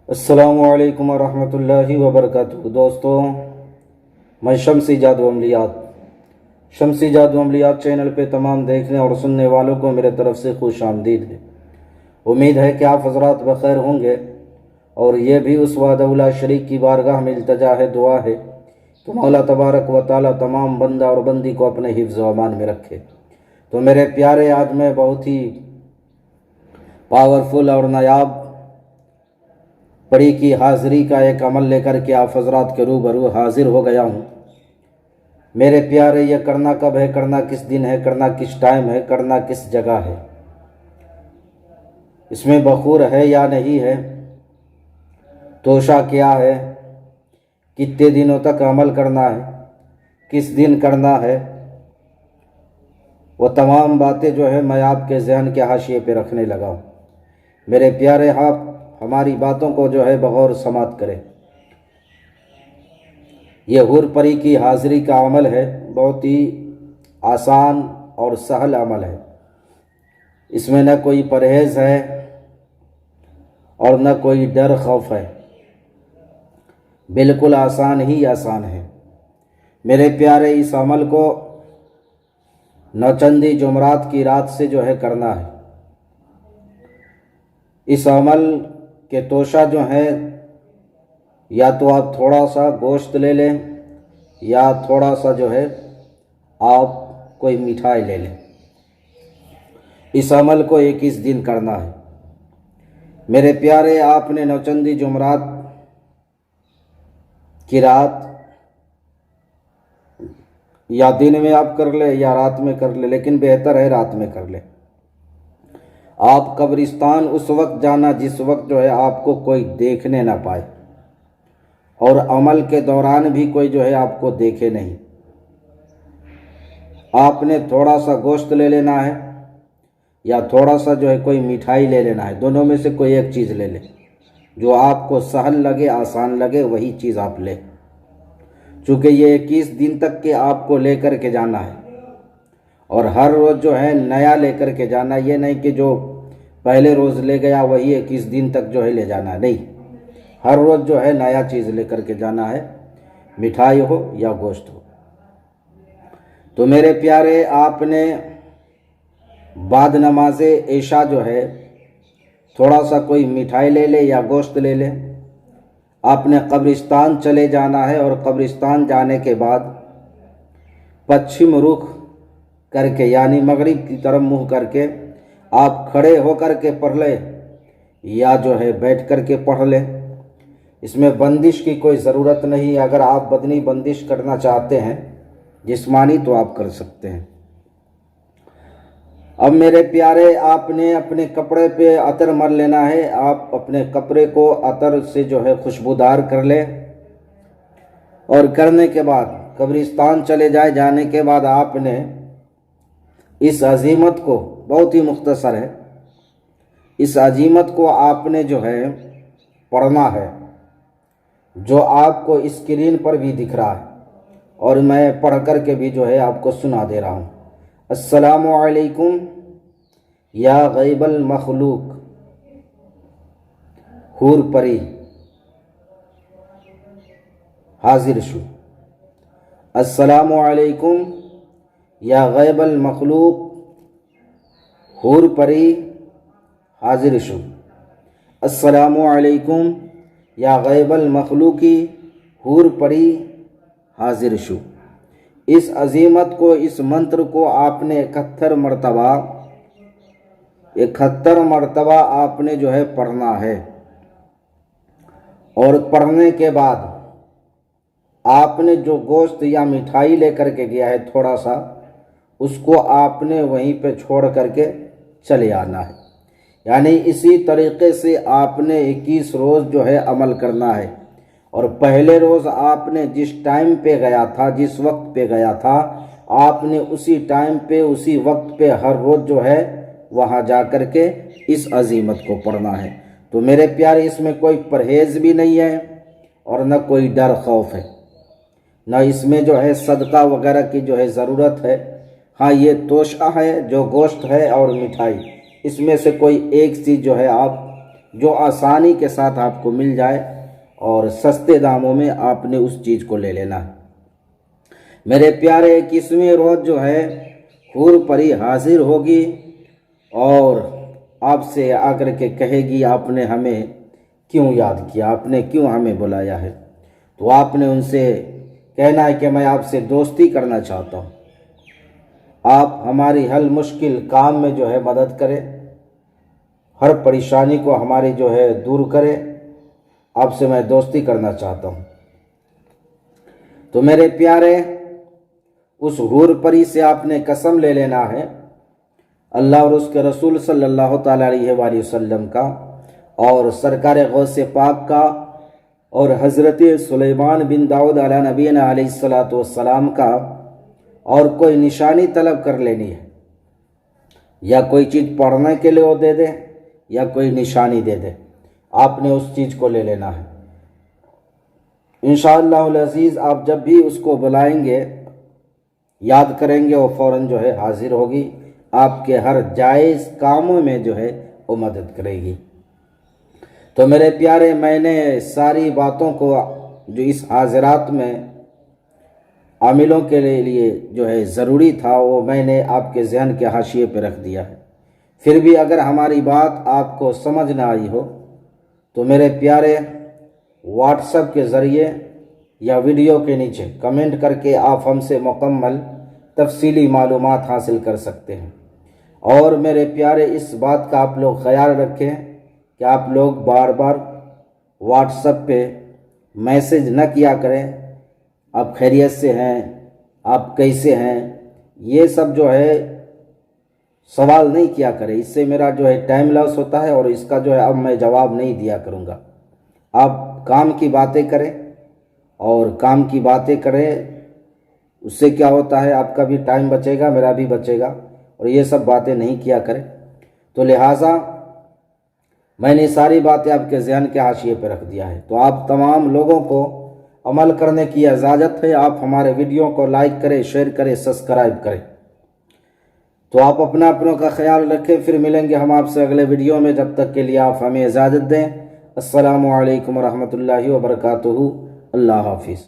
السلام علیکم ورحمۃ اللہ وبرکاتہ۔ دوستوں، میں شمسی جادو عملیات چینل پہ تمام دیکھنے اور سننے والوں کو میرے طرف سے خوش آمدید ہے۔ امید ہے کہ آپ حضرات بخیر ہوں گے، اور یہ بھی اس وحدہ لا شریک کی بارگاہ میں التجا ہے، دعا ہے کہ مولا تبارک و تعالیٰ تمام بندہ اور بندی کو اپنے حفظ و امان میں رکھے۔ تو میرے پیارے، آج میں بہت ہی پاورفل اور نایاب پڑی کی حاضری کا ایک عمل لے کر کے آپ حضرات کے روبرو حاضر ہو گیا ہوں۔ میرے پیارے، یہ کرنا کب ہے، کرنا کس دن ہے، کرنا کس ٹائم ہے، کرنا کس جگہ ہے، اس میں بخور ہے یا نہیں ہے، توشہ کیا ہے، کتنے دنوں تک عمل کرنا ہے، کس دن کرنا ہے، وہ تمام باتیں جو ہے میں آپ کے ذہن کے حاشیے پہ رکھنے لگا ہوں۔ میرے پیارے، آپ ہماری باتوں کو جو ہے بغور سماعت کریں۔ یہ حور پری کی حاضری کا عمل ہے، بہت ہی آسان اور سہل عمل ہے۔ اس میں نہ کوئی پرہیز ہے اور نہ کوئی ڈر خوف ہے، بالکل آسان ہی آسان ہے۔ میرے پیارے، اس عمل کو نوچندی جمعرات کی رات سے جو ہے کرنا ہے۔ اس عمل کے توشہ جو ہیں، یا تو آپ تھوڑا سا گوشت لے لیں یا تھوڑا سا جو ہے آپ کوئی مٹھائی لے لیں۔ اس عمل کو 21 دن کرنا ہے۔ میرے پیارے، آپ نے نوچندی جمعرات کی رات یا دن میں آپ کر لیں یا رات میں کر لیں، لیکن بہتر ہے رات میں کر لیں۔ آپ قبرستان اس وقت جانا جس وقت جو ہے آپ کو کوئی دیکھنے نہ پائے، اور عمل کے دوران بھی کوئی جو ہے آپ کو دیکھے نہیں۔ آپ نے تھوڑا سا گوشت لے لینا ہے یا تھوڑا سا جو ہے کوئی مٹھائی لے لینا ہے، دونوں میں سے کوئی ایک چیز لے لیں، جو آپ کو سہل لگے، آسان لگے، وہی چیز آپ لیں۔ چونکہ یہ 21 دن تک کے آپ کو لے کر کے جانا ہے، اور ہر روز جو ہے نیا لے کر کے جانا، یہ نہیں کہ جو پہلے روز لے گیا وہی 21 دن تک جو ہے لے جانا ہے، نہیں، ہر روز جو ہے نیا چیز لے کر کے جانا ہے، مٹھائی ہو یا گوشت ہو۔ تو میرے پیارے، آپ نے بعد نماز عشاء جو ہے تھوڑا سا کوئی مٹھائی لے لے یا گوشت لے لے۔ آپ نے قبرستان چلے جانا ہے، اور قبرستان جانے کے بعد پچھم رخ کر کے، یعنی مغرب کی طرف منہ کر کے، آپ کھڑے ہو کر کے پڑھ لیں یا جو ہے بیٹھ کر کے پڑھ لیں۔ اس میں بندش کی کوئی ضرورت نہیں۔ اگر آپ بدنی بندش کرنا چاہتے ہیں، جسمانی، تو آپ کر سکتے ہیں۔ اب میرے پیارے، آپ نے اپنے کپڑے پہ عطر مل لینا ہے۔ آپ اپنے کپڑے کو عطر سے جو ہے خوشبودار کر لیں، اور کرنے کے بعد قبرستان چلے جانے کے بعد آپ نے اس عزیمت کو، بہت ہی مختصر ہے، اس عزیمت کو آپ نے جو ہے پڑھنا ہے، جو آپ کو اسکرین پر بھی دکھ رہا ہے، اور میں پڑھ کر کے بھی جو ہے آپ کو سنا دے رہا ہوں۔ السلام علیکم یا غیب المخلوق، حور پری حاضر شو۔ السلام علیکم یا غیب المخلوق، حور پری حاضر شو۔ السلام علیکم یا غیب المخلوقی، حور پری حاضر شو۔ اس عظیمت کو، اس منتر کو آپ نے 71 مرتبہ آپ نے جو ہے پڑھنا ہے، اور پڑھنے کے بعد آپ نے جو گوشت یا مٹھائی لے کر کے گیا ہے تھوڑا سا، اس کو آپ نے وہیں پہ چھوڑ کر کے چلے آنا ہے۔ یعنی اسی طریقے سے آپ نے 21 روز جو ہے عمل کرنا ہے، اور پہلے روز آپ نے جس ٹائم پہ گیا تھا، جس وقت پہ گیا تھا، آپ نے اسی ٹائم پہ، اسی وقت پہ ہر روز جو ہے وہاں جا کر کے اس عزیمت کو پڑھنا ہے۔ تو میرے پیارے، اس میں کوئی پرہیز بھی نہیں ہے اور نہ کوئی ڈر خوف ہے، نہ اس میں جو ہے صدقہ وغیرہ کی جو ہے ضرورت ہے۔ ہاں، یہ توشہ ہے، جو گوشت ہے اور مٹھائی، اس میں سے کوئی ایک چیز جو ہے آپ جو آسانی کے ساتھ آپ کو مل جائے اور سستے داموں میں آپ نے اس چیز کو لے لینا ہے۔ میرے پیارے 21ویں روز جو ہے حور پری حاضر ہوگی اور آپ سے آ کر کے کہے گی آپ نے ہمیں کیوں یاد کیا، آپ نے کیوں ہمیں بلایا ہے؟ تو آپ نے ان سے کہنا ہے کہ میں آپ سے دوستی کرنا چاہتا ہوں، آپ ہماری ہر مشکل کام میں جو ہے مدد کرے، ہر پریشانی کو ہماری جو ہے دور کرے، آپ سے میں دوستی کرنا چاہتا ہوں۔ تو میرے پیارے اس حور پری سے آپ نے قسم لے لینا ہے اللہ اور اس کے رسول صلی اللہ تعالیٰ علیہ وآلہ وسلم کا اور سرکار غوث پاک کا اور حضرت سلیمان بن داؤد علیہ نبینا علیہ السلام کا، اور کوئی نشانی طلب کر لینی ہے، یا کوئی چیز پڑھنے کے لیے وہ دے دے یا کوئی نشانی دے دے، آپ نے اس چیز کو لے لینا ہے۔ انشاءاللہ العزیز آپ جب بھی اس کو بلائیں گے، یاد کریں گے، وہ فوراً جو ہے حاضر ہوگی، آپ کے ہر جائز کاموں میں جو ہے وہ مدد کرے گی۔ تو میرے پیارے، میں نے ساری باتوں کو جو اس حاضرات میں عاملوں کے لیے جو ہے ضروری تھا وہ میں نے آپ کے ذہن کے حاشیے پہ رکھ دیا ہے۔ پھر بھی اگر ہماری بات آپ کو سمجھ نہ آئی ہو تو میرے پیارے واٹس ایپ کے ذریعے یا ویڈیو کے نیچے کمنٹ کر کے آپ ہم سے مکمل تفصیلی معلومات حاصل کر سکتے ہیں۔ اور میرے پیارے اس بات کا آپ لوگ خیال رکھیں کہ آپ لوگ بار بار واٹس ایپ پہ میسج نہ کیا کریں، آپ خیریت سے ہیں، آپ کیسے ہیں، یہ سب جو ہے سوال نہیں کیا کریں، اس سے میرا جو ہے ٹائم لاس ہوتا ہے اور اس کا جو ہے اب میں جواب نہیں دیا کروں گا۔ آپ کام کی باتیں کریں اور کام کی باتیں کریں، اس سے کیا ہوتا ہے آپ کا بھی ٹائم بچے گا، میرا بھی بچے گا، اور یہ سب باتیں نہیں کیا کریں۔ تو لہٰذا میں نے ساری باتیں آپ کے ذہن کے حاشیے پہ رکھ دیا ہے۔ تو آپ تمام لوگوں کو عمل کرنے کی اجازت ہے، آپ ہمارے ویڈیو کو لائک کریں، شیئر کریں، سبسکرائب کریں۔ تو آپ اپنا کا خیال رکھیں، پھر ملیں گے ہم آپ سے اگلے ویڈیو میں، جب تک کے لیے آپ ہمیں اجازت دیں۔ السلام علیکم ورحمۃ اللہ وبرکاتہ۔ اللہ حافظ۔